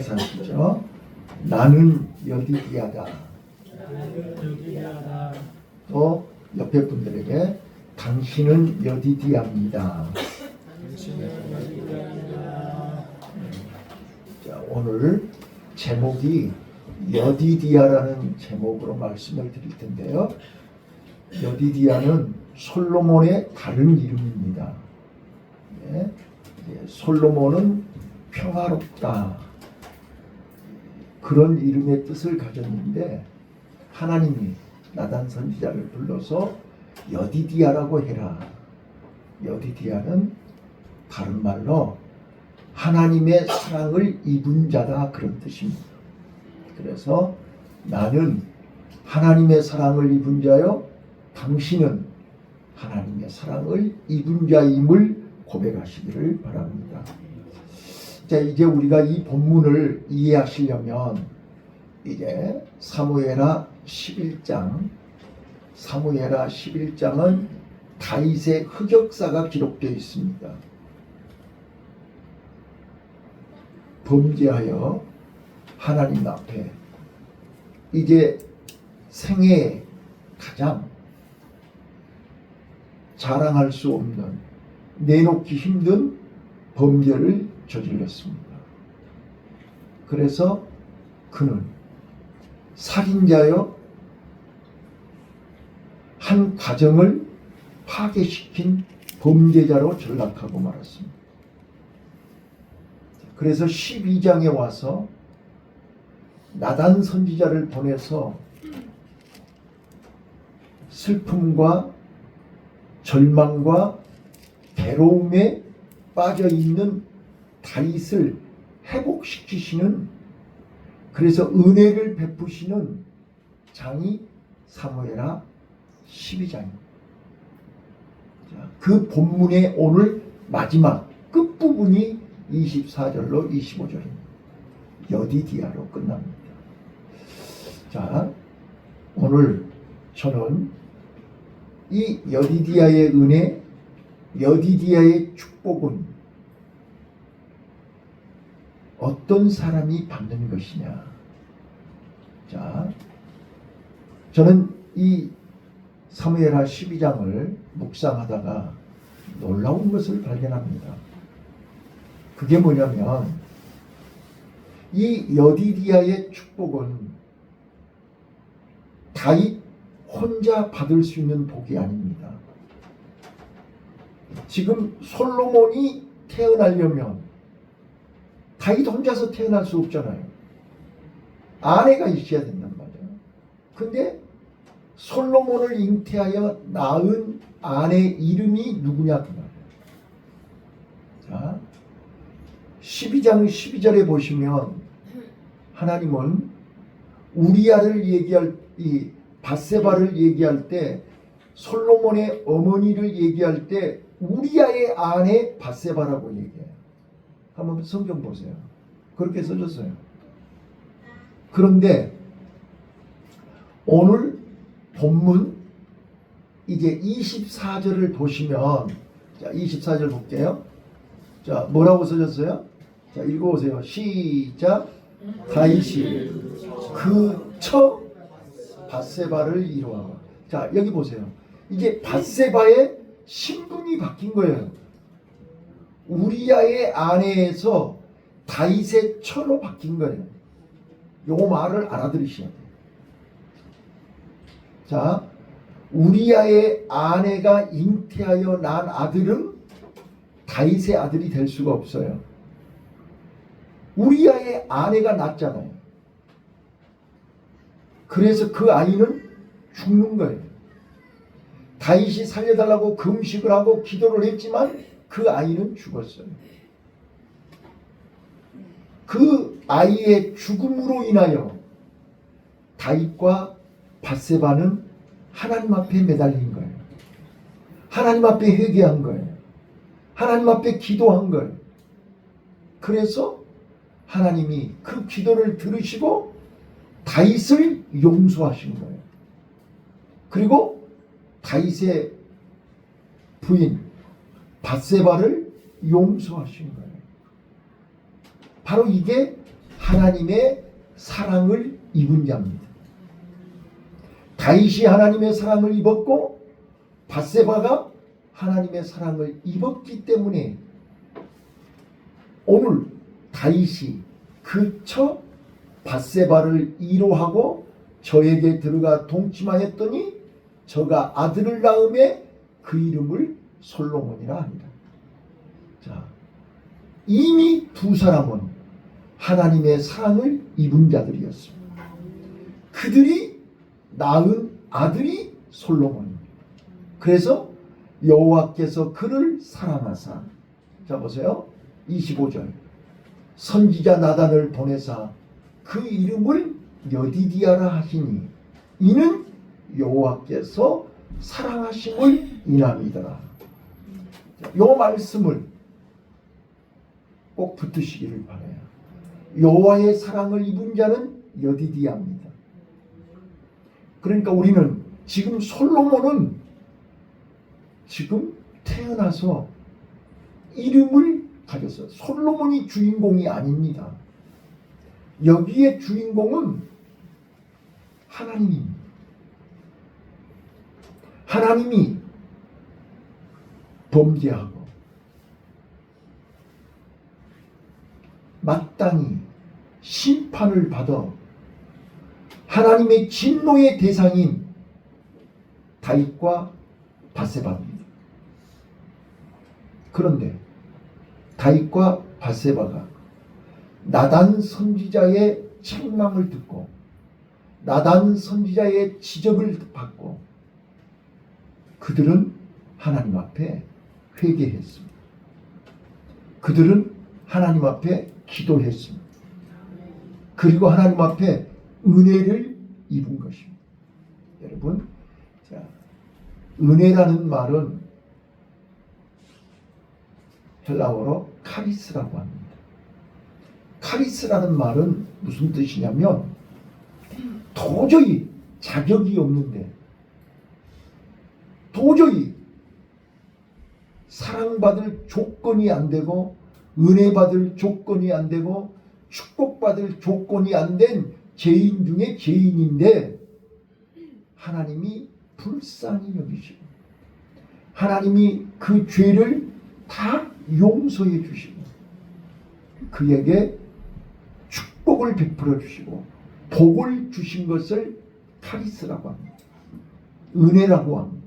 사시죠. 나는 여디디아다. 또 옆에 분들에게 당신은 여디디아입니다. 자, 오늘 제목이 여디디아라는 제목으로 말씀을 드릴 텐데요. 여디디아는 솔로몬의 다른 이름입니다. 네. 솔로몬은 평화롭다, 그런 이름의 뜻을 가졌는데 하나님이 나단 선지자를 불러서 여디디아라고 해라. 여디디아는 다른 말로 하나님의 사랑을 입은 자다, 그런 뜻입니다. 그래서 나는 하나님의 사랑을 입은 자요, 당신은 하나님의 사랑을 입은 자임을 고백하시기를 바랍니다. 자, 이제 우리가 이 본문을 이해하시려면 이제 사무엘하 11장은 다윗의 흑역사가 기록되어 있습니다. 범죄하여 하나님 앞에 이제 생애에 가장 자랑할 수 없는, 내놓기 힘든 범죄를 저질렀습니다. 그래서 그는 살인자여 한 가정을 파괴시킨 범죄자로 전락하고 말았습니다. 그래서 12장에 와서 나단 선지자를 보내서 슬픔과 절망과 괴로움에 빠져있는 다윗을 회복시키시는, 그래서 은혜를 베푸시는 장이 사무엘하 12장입니다. 그 본문의 오늘 마지막 끝부분이 24절로 25절입니다. 여디디아로 끝납니다. 자, 오늘 저는 이 여디디아의 은혜, 여디디아의 축복은 어떤 사람이 받는 것이냐. 자, 저는 이 사무엘하 12장을 묵상하다가 놀라운 것을 발견합니다. 그게 뭐냐면 이 여디디아의 축복은 다윗 혼자 받을 수 있는 복이 아닙니다. 지금 솔로몬이 태어나려면 다윗 혼자서 태어날 수 없잖아요. 아내가 있어야 된단 말이에요. 근데 솔로몬을 잉태하여 낳은 아내 이름이 누구냐, 그 말이에요. 자, 12장 12절에 보시면 하나님은 우리아를 얘기할, 이 밧세바를 얘기할 때, 솔로몬의 어머니를 얘기할 때 우리아의 아내 밧세바라고 얘기해요. 한번 성경 보세요. 그렇게 써졌어요. 그런데 오늘 본문 이제 24절을 보시면, 자, 24절 볼게요. 자, 뭐라고 써졌어요? 자, 읽어보세요. 시작. 다윗이 그 처 밧세바를 이루어. 자, 여기 보세요. 이제 밧세바의 신분이 바뀐 거예요. 우리아의 아내에서 다윗의 처로 바뀐 거예요. 요 말을 알아들으셔야 돼요. 자, 우리아의 아내가 잉태하여 난 아들은 다윗의 아들이 될 수가 없어요. 우리아의 아내가 낳았잖아요. 그래서 그 아이는 죽는 거예요. 다윗이 살려달라고 금식을 하고 기도를 했지만 그 아이는 죽었어요. 그 아이의 죽음으로 인하여 다윗과 밧세바는 하나님 앞에 매달린 거예요. 하나님 앞에 회개한 거예요. 하나님 앞에 기도한 거예요. 그래서 하나님이 그 기도를 들으시고 다윗을 용서하신 거예요. 그리고 다윗의 부인 밧세바를 용서하신 거예요. 바로 이게 하나님의 사랑을 입은 자입니다. 다윗이 하나님의 사랑을 입었고 밧세바가 하나님의 사랑을 입었기 때문에 오늘 다윗이 그쳐 밧세바를 이로하고 저에게 들어가 동침하였더니 저가 아들을 낳음에 그 이름을 솔로몬이라 합니다. 자, 이미 두 사람은 하나님의 사랑을 입은 자들이었습니다. 그들이 낳은 아들이 솔로몬입니다. 그래서 여호와께서 그를 사랑하사, 자 보세요. 25절 선지자 나단을 보내사 그 이름을 여디디아라 하시니 이는 여호와께서 사랑하심을 인함이더라. 요 말씀을 꼭 붙드시기를 바라요. 여호와의 사랑을 입은 자는 여디디아입니다. 그러니까 우리는 지금 솔로몬은 지금 태어나서 이름을 가졌어요. 솔로몬이 주인공이 아닙니다. 여기에 주인공은 하나님입니다. 하나님이 범죄하고 마땅히 심판을 받아 하나님의 진노의 대상인 다윗과 밧세바입니다. 그런데 다윗과 밧세바가 나단 선지자의 책망을 듣고 나단 선지자의 지적을 받고 그들은 하나님 앞에 회개했습니다. 그들은 하나님 앞에 기도했습니다. 그리고 하나님 앞에 은혜를 입은 것입니다. 여러분, 자, 은혜라는 말은 헬라어로 카리스라고 합니다. 카리스라는 말은 무슨 뜻이냐면 도저히 자격이 없는데 도저히 사랑받을 조건이 안 되고 은혜받을 조건이 안 되고 축복받을 조건이 안 된 죄인 중에 죄인인데 하나님이 불쌍히 여기시고 하나님이 그 죄를 다 용서해 주시고 그에게 축복을 베풀어 주시고 복을 주신 것을 카리스라고 합니다. 은혜라고 합니다.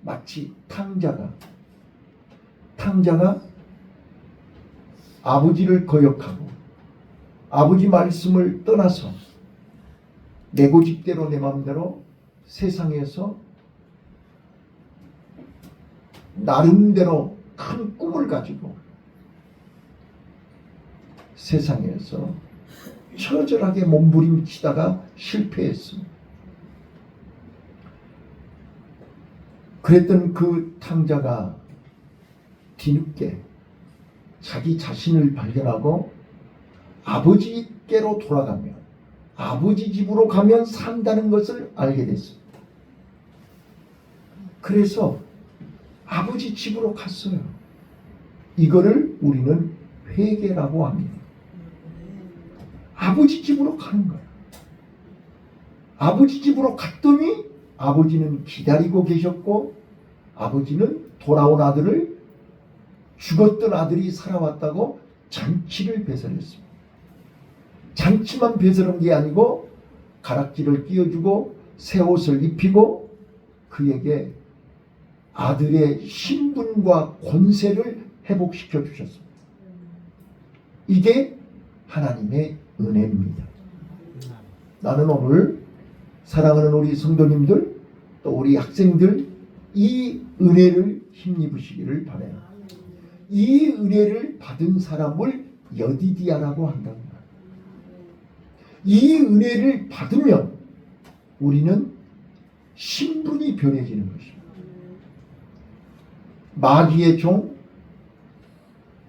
마치 탕자가 아버지를 거역하고 아버지 말씀을 떠나서 내 고집대로 내 마음대로 세상에서 나름대로 큰 꿈을 가지고 세상에서 처절하게 몸부림치다가 실패했습니다. 그랬던 그 탕자가 뒤늦게 자기 자신을 발견하고 아버지께로 돌아가며 아버지 집으로 가면 산다는 것을 알게 됐습니다. 그래서 아버지 집으로 갔어요. 이거를 우리는 회개라고 합니다. 아버지 집으로 가는 거예요. 아버지 집으로 갔더니 아버지는 기다리고 계셨고 아버지는 돌아온 아들을 죽었던 아들이 살아왔다고 잔치를 배설했습니다. 잔치만 배설한 게 아니고 가락지를 끼워주고 새 옷을 입히고 그에게 아들의 신분과 권세를 회복시켜 주셨습니다. 이게 하나님의 은혜입니다. 나는 오늘 사랑하는 우리 성도님들 또 우리 학생들 이 은혜를 힘입으시기를 바라요. 이 은혜를 받은 사람을 여디디아라고 한답니다. 이 은혜를 받으면 우리는 신분이 변해지는 것입니다. 마귀의 종,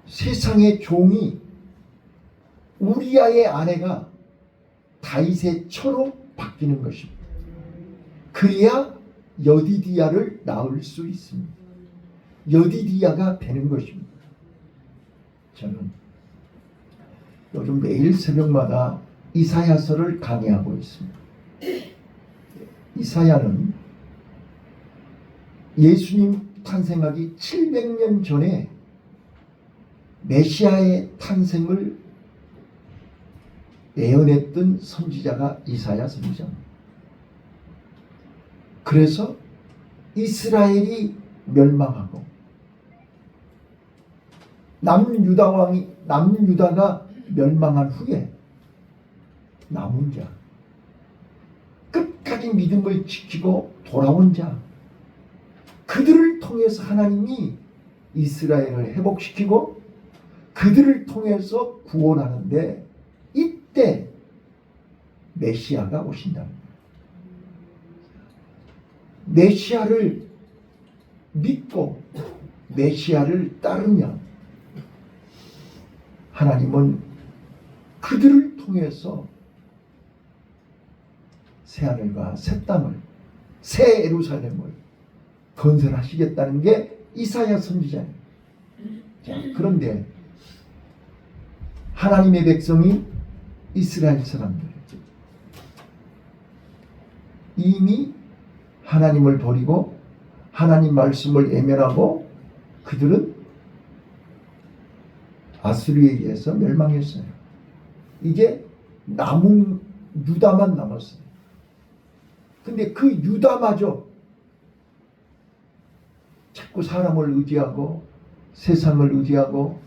세상의 종이 우리아의 아내가 다윗의 처로 바뀌는 것입니다. 그래야 여디디아를 낳을 수 있습니다. 여디디아가 되는 것입니다. 저는 요즘 매일 새벽마다 이사야서를 강의하고 있습니다. 이사야는 예수님 탄생하기 700년 전에 메시아의 탄생을 예언했던 선지자가 이사야 선지자입니다. 그래서 이스라엘이 멸망하고 남유다가 멸망한 후에 남은 자, 끝까지 믿음을 지키고 돌아온 자, 그들을 통해서 하나님이 이스라엘을 회복시키고 그들을 통해서 구원하는데 이때 메시아가 오신답니다. 메시아를 믿고 메시아를 따르면 하나님은 그들을 통해서 새하늘과 새 땅을, 새 예루살렘을 건설하시겠다는 게 이사야 선지자예요. 자, 그런데 하나님의 백성이 이스라엘 사람들 이미 하나님을 버리고 하나님 말씀을 외면하고 그들은 아수르에 의해서 멸망했어요. 이제 남은 유다만 남았어요. 근데 그 유다마저 자꾸 사람을 의지하고 세상을 의지하고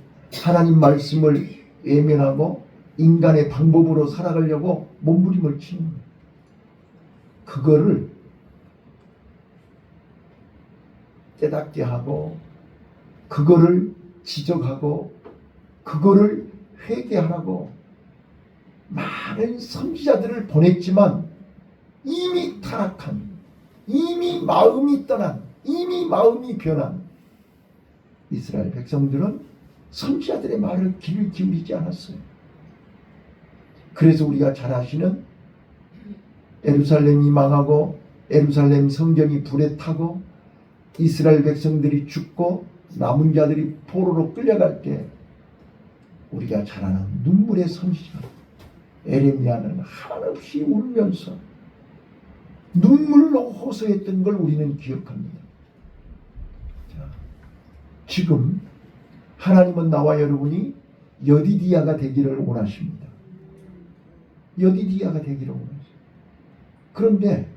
하나님 말씀을 외면하고 인간의 방법으로 살아가려고 몸부림을 치는 거예요. 그거를 깨닫게 하고 그거를 지적하고 그거를 회개하라고 많은 선지자들을 보냈지만 이미 타락한, 이미 마음이 떠난, 이미 마음이 변한 이스라엘 백성들은 선지자들의 말을 귀를 기울이지 않았어요. 그래서 우리가 잘 아시는 예루살렘이 망하고 예루살렘 성전이 불에 타고 이스라엘 백성들이 죽고 남은 자들이 포로로 끌려갈 때 우리가 잘 아는 눈물의 선지자 에레미야는 한없이 울면서 눈물로 호소했던 걸 우리는 기억합니다. 자, 지금 하나님은 나와 여러분이 여디디야가 되기를 원하십니다. 여디디야가 되기를 원하십니다. 그런데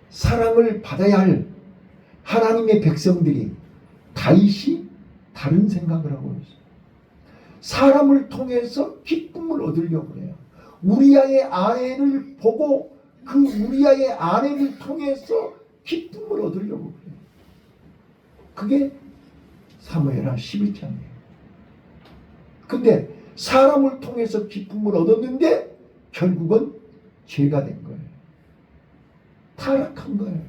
사랑을 받아야 할 하나님의 백성들이 다윗이 다른 생각을 하고 있어요. 사람을 통해서 기쁨을 얻으려고 해요. 우리아의 아내를 보고 그 우리아의 아내를 통해서 기쁨을 얻으려고 해요. 그게 사무엘하 11장이에요. 근데 사람을 통해서 기쁨을 얻었는데 결국은 죄가 된 거예요. 타락한 거예요.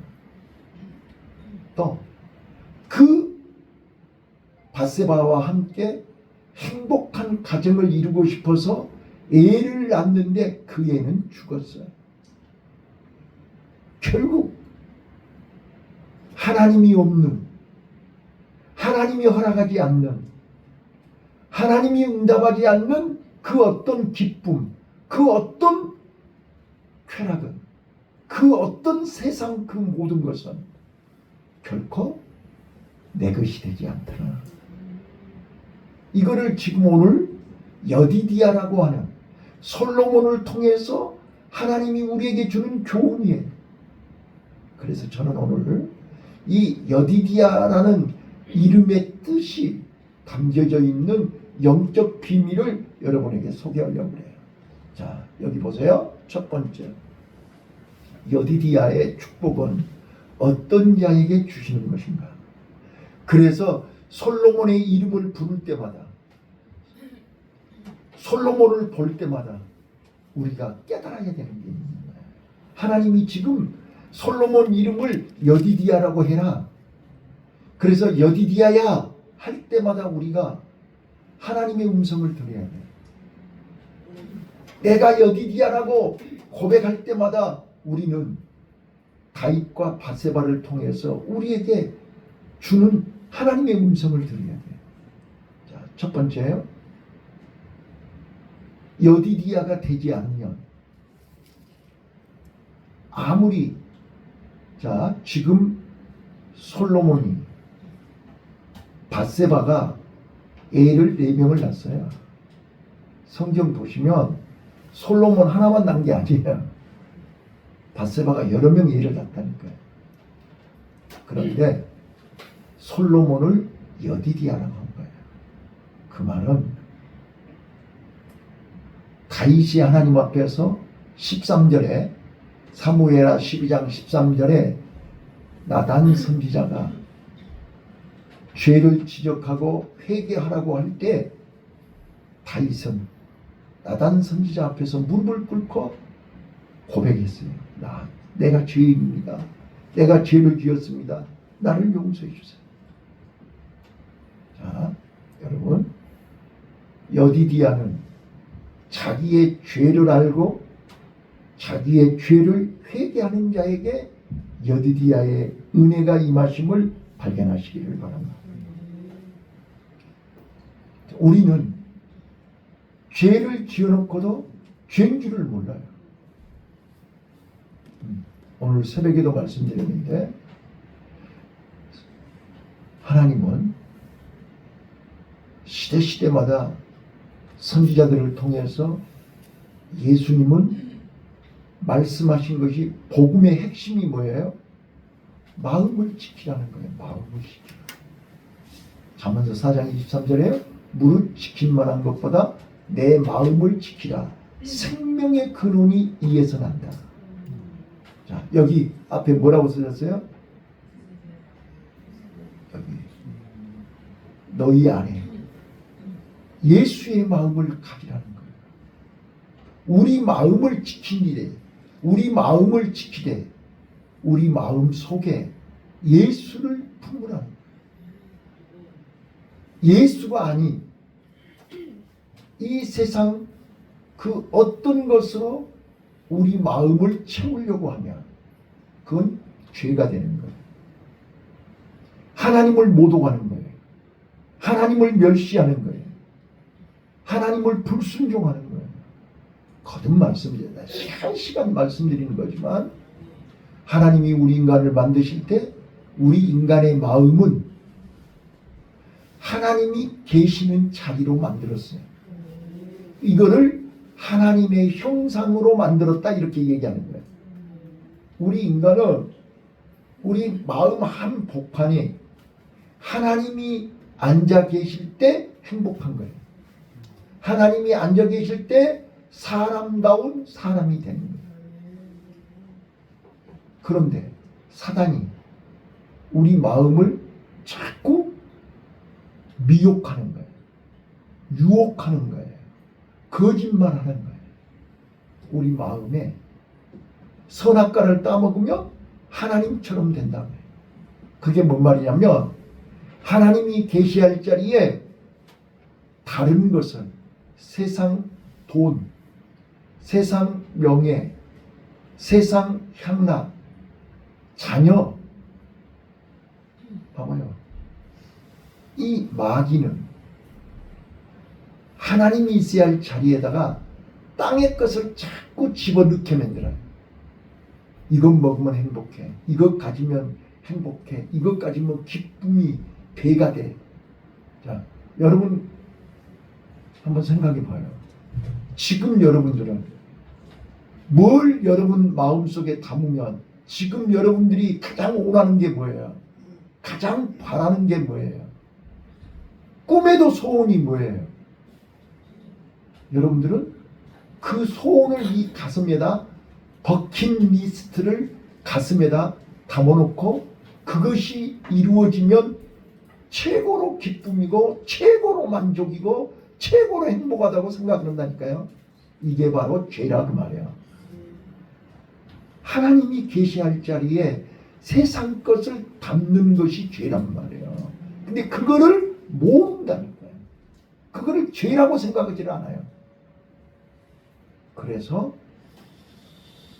또 그 밧세바와 함께 행복한 가정을 이루고 싶어서 애를 낳는데 그 애는 죽었어요. 결국 하나님이 없는, 하나님이 허락하지 않는, 하나님이 응답하지 않는 그 어떤 기쁨, 그 어떤 쾌락은, 그 어떤 세상 그 모든 것은 결코 내 것이 되지 않더라. 이거를 지금 오늘 여디디야라고 하는 솔로몬을 통해서 하나님이 우리에게 주는 교훈이에요. 그래서 저는 오늘 이 여디디야라는 이름의 뜻이 담겨져 있는 영적 비밀을 여러분에게 소개하려고 해요. 자, 여기 보세요. 첫 번째, 여디디야의 축복은 어떤 자에게 주시는 것인가? 그래서 솔로몬의 이름을 부를 때마다, 솔로몬을 볼 때마다 우리가 깨달아야 되는 게 있는 거예요. 하나님이 지금 솔로몬 이름을 여디디야라고 해라. 그래서 여디디야야 할 때마다 우리가 하나님의 음성을 들어야 돼요. 내가 여디디야라고 고백할 때마다 우리는 다윗과 밧세바를 통해서 우리에게 주는 하나님의 음성을 들어야 돼요. 자, 첫 번째요. 여디디아가 되지 않으면 아무리 자 지금 솔로몬이 밧세바가 애를 4명을 낳았어요. 성경 보시면 솔로몬 하나만 낳은 게 아니에요. 밧세바가 여러 명의 애를 낳았다니까요. 그런데 솔로몬을 여디디아라고 한 거예요. 그 말은 다윗이 하나님 앞에서 13절에 사무엘하 12장 13절에 나단 선지자가 죄를 지적하고 회개하라고 할 때 다윗은 나단 선지자 앞에서 무릎을 꿇고 고백했어요. 내가 죄인입니다. 내가 죄를 지었습니다. 나를 용서해 주세요. 자, 여러분, 여디디아는 자기의 죄를 알고 자기의 죄를 회개하는 자에게 여디디아의 은혜가 임하심을 발견하시기를 바랍니다. 우리는 죄를 지어놓고도 죄인 줄을 몰라요. 오늘 새벽에도 말씀드렸는데 하나님은 시대시대마다 선지자들을 통해서 예수님은 말씀하신 것이 복음의 핵심이 뭐예요? 마음을 지키라는 거예요. 마음을 지키라. 잠언서 4장 23절에 무릇 지킬 만한 것보다 내 마음을 지키라. 생명의 근원이 이에서 난다. 자, 여기 앞에 뭐라고 쓰셨어요? 여기 너희 안에 예수의 마음을 가지라는 거예요. 우리 마음을 지키니래. 우리 마음을 지키되 우리 마음 속에 예수를 품으라는 거예요. 예수가 아닌 이 세상 그 어떤 것으로 우리 마음을 채우려고 하면 그건 죄가 되는 거예요. 하나님을 모독하는 거예요. 하나님을 멸시하는 거예요. 하나님을 불순종하는 거예요. 거듭 말씀드립니다. 한 시간 말씀드리는 거지만 하나님이 우리 인간을 만드실 때 우리 인간의 마음은 하나님이 계시는 자리로 만들었어요. 이거를 하나님의 형상으로 만들었다 이렇게 얘기하는 거예요. 우리 인간은 우리 마음 한 복판에 하나님이 앉아 계실 때 행복한 거예요. 하나님이 앉아 계실 때 사람다운 사람이 되는 거예요. 그런데 사단이 우리 마음을 자꾸 미혹하는 거예요. 유혹하는 거예요. 거짓말하는 거예요. 우리 마음에 선악과를 따먹으면 하나님처럼 된다고요. 그게 뭔 말이냐면 하나님이 계시할 자리에 다른 것을 세상 돈, 세상 명예, 세상 향락, 자녀 봐봐요. 이 마귀는 하나님이 있어야 할 자리에다가 땅의 것을 자꾸 집어넣게 만들어요. 이것 먹으면 행복해. 이것 가지면 행복해. 이것 가지면 기쁨이 배가 돼. 자, 여러분 한번 생각해 봐요. 지금 여러분들은 뭘 여러분 마음속에 담으면 지금 여러분들이 가장 원하는 게 뭐예요? 가장 바라는 게 뭐예요? 꿈에도 소원이 뭐예요? 여러분들은 그 소원을 이 가슴에다 버킷리스트를 가슴에다 담아놓고 그것이 이루어지면 최고로 기쁨이고 최고로 만족이고 최고로 행복하다고 생각한다니까요. 이게 바로 죄라 그 말이야. 하나님이 계시할 자리에 세상 것을 담는 것이 죄란 말이에요. 근데 그거를 모은다니까요. 그거를 죄라고 생각하지 않아요. 그래서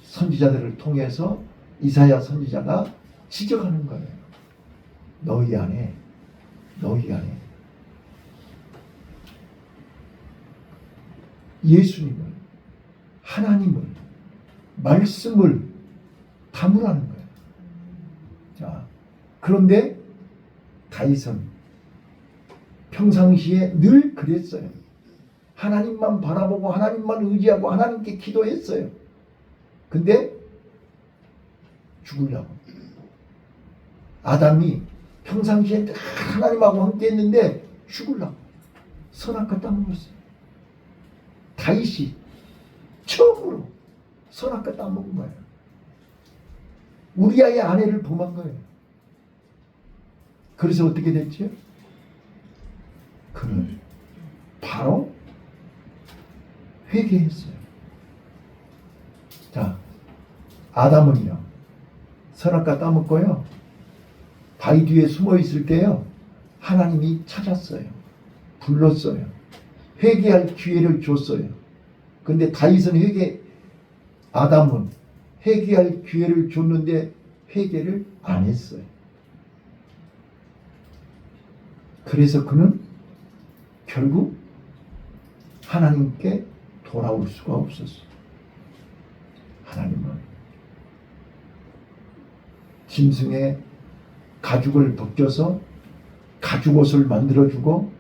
선지자들을 통해서 이사야 선지자가 지적하는 거예요. 너희 안에 예수님을, 하나님을, 말씀을 담으라는 거예요. 자, 그런데 다윗은 평상시에 늘 그랬어요. 하나님만 바라보고 하나님만 의지하고 하나님께 기도했어요. 근데 죽으려고. 아담이 평상시에 늘 하나님하고 함께 했는데 죽으려고 선악과 따먹었어요. 다윗이 처음으로 선악과 따먹은 거예요. 우리아의 아내를 범한 거예요. 그래서 어떻게 됐죠? 그는 바로 회개했어요. 자, 아담은요, 선악과 따먹고요, 바위 뒤에 숨어 있을 때요, 하나님이 찾았어요. 불렀어요. 회개할 기회를 줬어요. 근데 다윗은 아담은 회개할 기회를 줬는데 회개를 안 했어요. 그래서 그는 결국 하나님께 돌아올 수가 없었어요. 하나님은 짐승의 가죽을 벗겨서 가죽옷을 만들어주고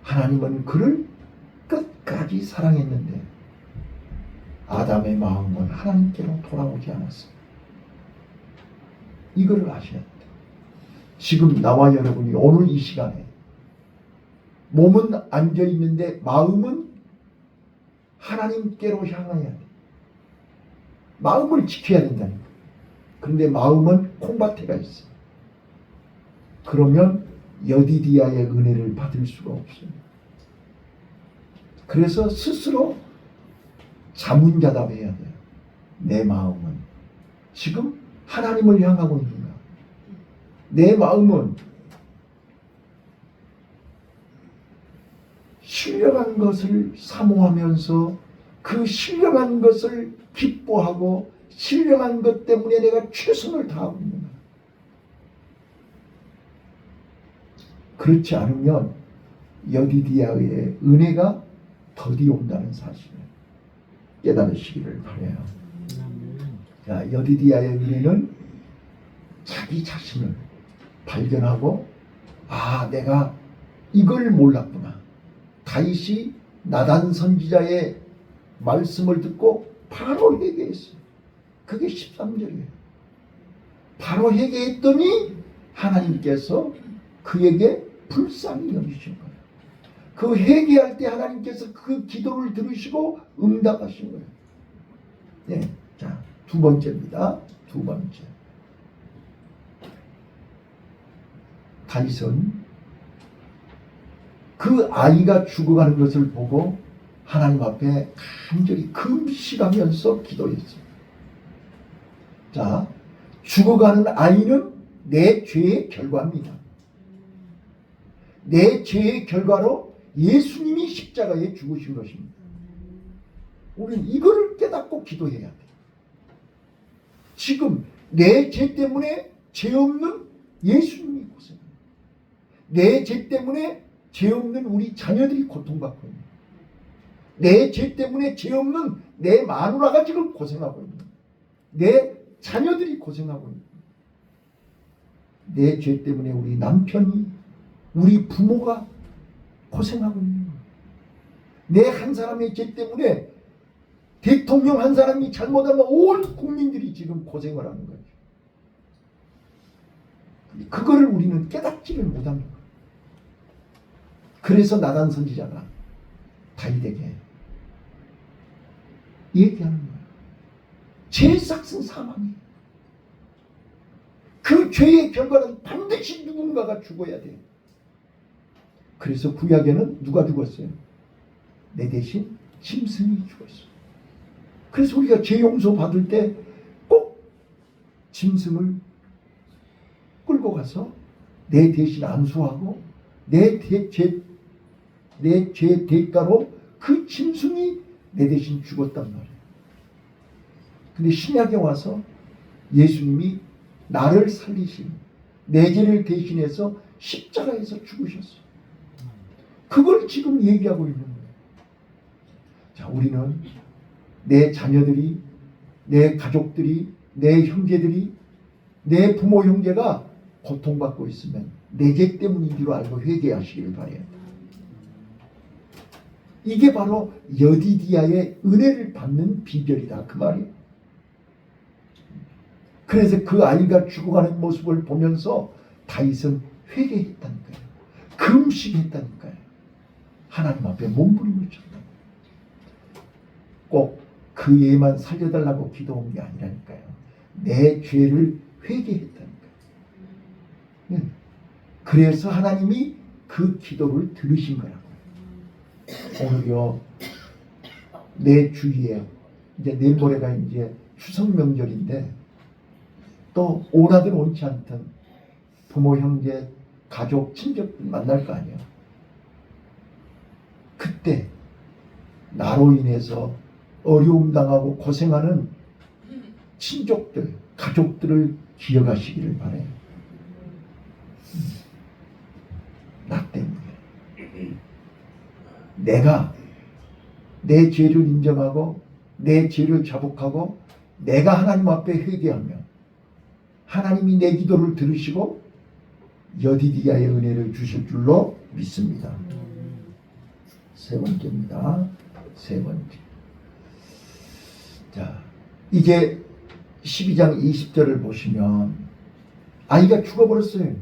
하나님은 그를 끝까지 사랑했는데 아담의 마음은 하나님께로 돌아오지 않았어요. 이거를 아셔야 돼요. 지금 나와 여러분이 오늘 이 시간에 몸은 앉아있는데 마음은 하나님께로 향해야 돼. 마음을 지켜야 된다니까. 그런데 마음은 콩밭에가 있어. 그러면 여디디아의 은혜를 받을 수가 없어요. 그래서 스스로 자문자답해야 돼요. 내 마음은 지금 하나님을 향하고 있는가? 내 마음은 신령한 것을 사모하면서 그 신령한 것을 기뻐하고 신령한 것 때문에 내가 최선을 다하고 있는가? 그렇지 않으면 여디디아의 은혜가 더디 온다는 사실을 깨달으시기를 바라요. 자, 여디디아의 은혜는 자기 자신을 발견하고 내가 이걸 몰랐구나. 다윗이 나단 선지자의 말씀을 듣고 바로 회개했어요. 그게 13절이에요. 바로 회개했더니 하나님께서 그에게 불쌍히 여기신 거예요. 그 회개할 때 하나님께서 그 기도를 들으시고 응답하신 거예요. 네, 자, 두 번째입니다. 두 번째. 다윗은 그 아이가 죽어가는 것을 보고 하나님 앞에 간절히 금식하면서 기도했어요. 자, 죽어가는 아이는 내 죄의 결과입니다. 내 죄의 결과로 예수님이 십자가에 죽으신 것입니다. 우리는 이거를 깨닫고 기도해야 돼요. 지금 내 죄 때문에 죄 없는 예수님이 고생합니다. 내 죄 때문에 죄 없는 우리 자녀들이 고통받고 있는, 내 죄 때문에 죄 없는 내 마누라가 지금 고생하고 있는, 내 자녀들이 고생하고 있는, 내 죄 때문에 우리 남편이, 우리 부모가 고생하고 있는 거예요. 내 한 사람의 죄 때문에 대통령 한 사람이 잘못하면 온 국민들이 지금 고생을 하는 거예요. 그거를 우리는 깨닫지를 못하는 거예요. 그래서 나단 선지자가 다윗에게 얘기하는 거예요. 죄의 삭은 사망이에요. 그 죄의 결과는 반드시 누군가가 죽어야 돼요. 그래서 구약에는 누가 죽었어요? 내 대신 짐승이 죽었어요. 그래서 우리가 죄 용서 받을 때 꼭 짐승을 끌고 가서 내 대신 안수하고 내 죄 대가로 그 짐승이 내 대신 죽었단 말이에요. 근데 신약에 와서 예수님이 나를 살리신, 내 죄를 대신해서 십자가에서 죽으셨어요. 그걸 지금 얘기하고 있는 거예요. 자, 우리는 내 자녀들이, 내 가족들이, 내 형제들이, 내 부모 형제가 고통받고 있으면 내 죄 때문인 줄 알고 회개하시기를 바라요. 이게 바로 여디디아의 은혜를 받는 비결이다, 그 말이에요. 그래서 그 아이가 죽어가는 모습을 보면서 다윗은 회개했다니까요. 금식했다니까요. 하나님 앞에 몸부림을 쳤다. 꼭 그 애만 살려달라고 기도한 게 아니라니까요. 내 죄를 회개했다니까요. 그래서 하나님이 그 기도를 들으신 거라고요. 오늘요, 내 주위에 이제 내일 모레가 이제 추석 명절인데 또 오나든 온치 않든 부모, 형제, 가족, 친척들 만날 거 아니에요. 그때 나로 인해서 어려움 당하고 고생하는 친족들, 가족들을 기억하시기를 바라요. 나 때문에 내가 내 죄를 인정하고 내 죄를 자복하고 내가 하나님 앞에 회개하며 하나님이 내 기도를 들으시고 여디디아의 은혜를 주실 줄로 믿습니다. 세 번째입니다. 세 번째. 자, 이제 12장 20절을 보시면 아이가 죽어버렸어요.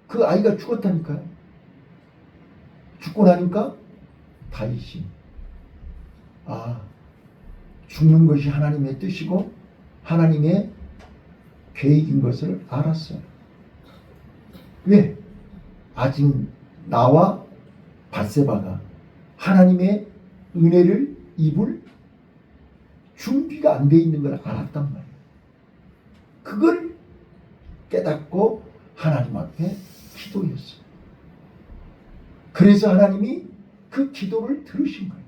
그 아이가 죽었다니까요. 죽고 나니까 다윗이 죽는 것이 하나님의 뜻이고 하나님의 계획인 것을 알았어요. 왜? 아직 나와 밧세바가 하나님의 은혜를 입을 준비가 안 돼 있는 걸 알았단 말이에요. 그걸 깨닫고 하나님 앞에 기도했어요. 그래서 하나님이 그 기도를 들으신 거예요.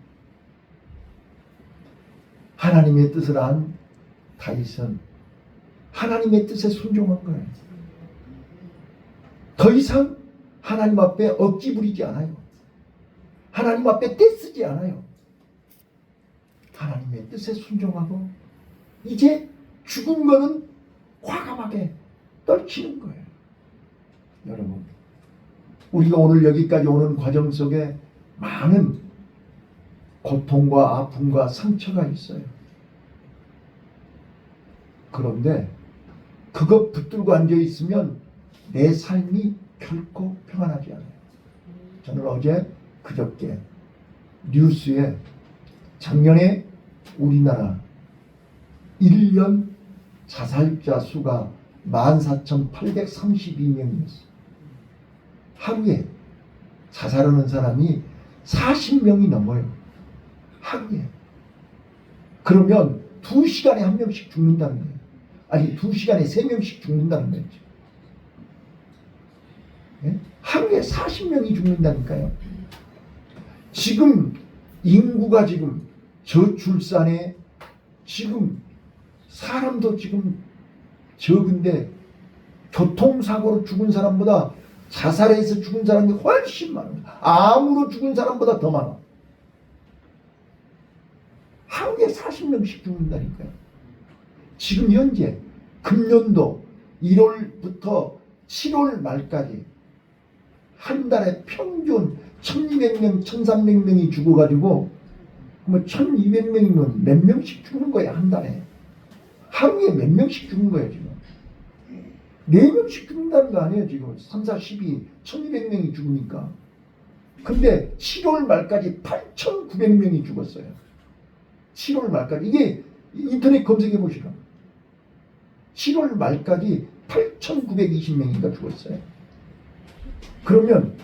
하나님의 뜻을 안 다윗은 하나님의 뜻에 순종한 거예요. 더 이상 하나님 앞에 억지 부리지 않아요. 하나님 앞에 떼쓰지 않아요. 하나님의 뜻에 순종하고 이제 죽은 거는 과감하게 떨치는 거예요. 여러분, 우리가 오늘 여기까지 오는 과정 속에 많은 고통과 아픔과 상처가 있어요. 그런데 그것 붙들고 앉아 있으면 내 삶이 결코 평안하지 않아요. 저는 어제 그저께 뉴스에 작년에 우리나라 1년 자살자 수가 14,832명이었어요. 하루에 자살하는 사람이 40명이 넘어요. 하루에. 그러면 2시간에 1명씩 죽는다는 거예요. 아니 2시간에 3명씩 죽는다는 거죠. 네? 하루에 40명이 죽는다니까요. 지금 인구가 지금 저출산에 지금 사람도 지금 적은데 교통사고로 죽은 사람보다 자살해서 죽은 사람이 훨씬 많아요. 암으로 죽은 사람보다 더 많아. 하루에 40명씩 죽는다니까요. 지금 현재 금년도 1월부터 7월 말까지 한 달에 평균 1200명, 1300명이 죽어가지고 뭐 1200명이면 몇 명씩 죽는 거야, 한 달에. 하루에 몇 명씩 죽는 거야, 지금. 4명씩 죽는다는 거 아니에요, 지금. 3, 4, 12, 1200명이 죽으니까. 근데 7월 말까지 8900명이 죽었어요. 7월 말까지. 이게 인터넷 검색해 보시라. 7월 말까지 8920명인가 죽었어요. 그러면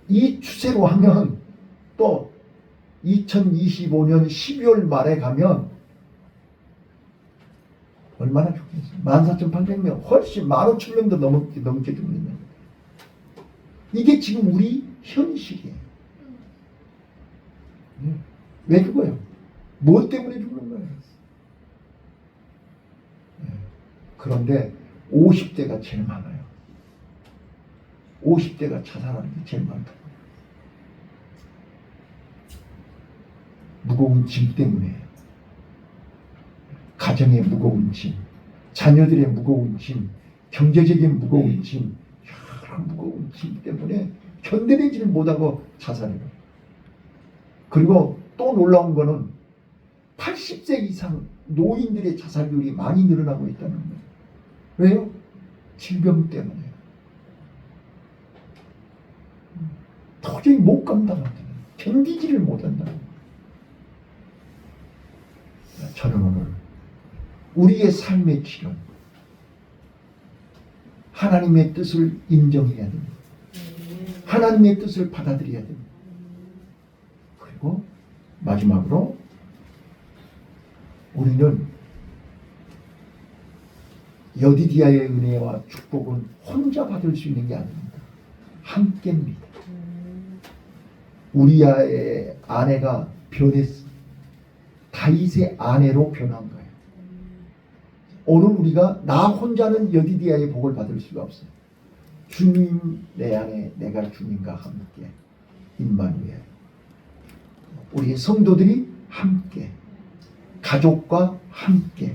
이 추세로 하면 또 2025년 12월 말에 가면 얼마나 죽겠어요? 14,800명, 훨씬 15,000명도 넘게 죽는다. 이게 지금 우리 현실이에요. 왜 죽어요? 뭐 때문에 죽는 거예요? 그런데 50대가 제일 많아요. 50대가 자살하는 게 제일 많다. 무거운 짐 때문에, 가정의 무거운 짐, 자녀들의 무거운 짐, 경제적인 무거운 짐, 여러 무거운 짐 때문에 견뎌내지를 못하고 자살해요. 그리고 또 놀라운 거는 80세 이상 노인들의 자살률이 많이 늘어나고 있다는 거예요. 왜요? 질병 때문에. 도저히 못 감당한다는 거예요. 견디지를 못한다는 거예요. 저는 오늘 우리의 삶의 길은 하나님의 뜻을 인정해야 됩니다. 하나님의 뜻을 받아들여야 됩니다. 그리고 마지막으로 우리는 여디디아의 은혜와 축복은 혼자 받을 수 있는 게 아닙니다. 함께입니다. 우리아의 아내가 변했습니다. 다윗의 아내로 변한 거예요. 오늘 우리가 나 혼자는 여디디아의 복을 받을 수가 없어요. 주님 내 안에 내가 주님과 함께, 임마누엘. 우리 성도들이 함께, 가족과 함께,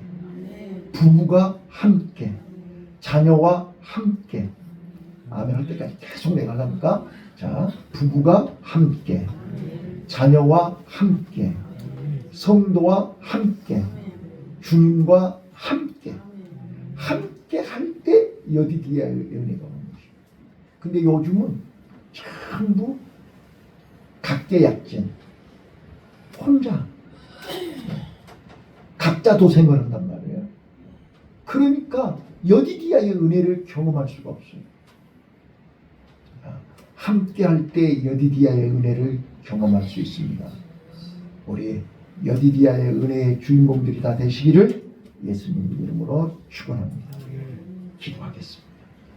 부부가 함께, 자녀와 함께. 아멘 할 때까지 계속 내가 가니까. 자, 부부가 함께, 자녀와 함께, 성도와 함께, 주님과 함께, 함께 할 때 여디디아의 은혜가 오는 것입니다. 근데 요즘은 전부 각계약진, 혼자 각자 도생을 한단 말이에요. 그러니까 여디디아의 은혜를 경험할 수가 없어요. 함께 할 때 여디디아의 은혜를 경험할 수 있습니다. 우리 여디디아의 은혜의 주인공들이 다 되시기를 예수님 이름으로 축원합니다. 기도하겠습니다.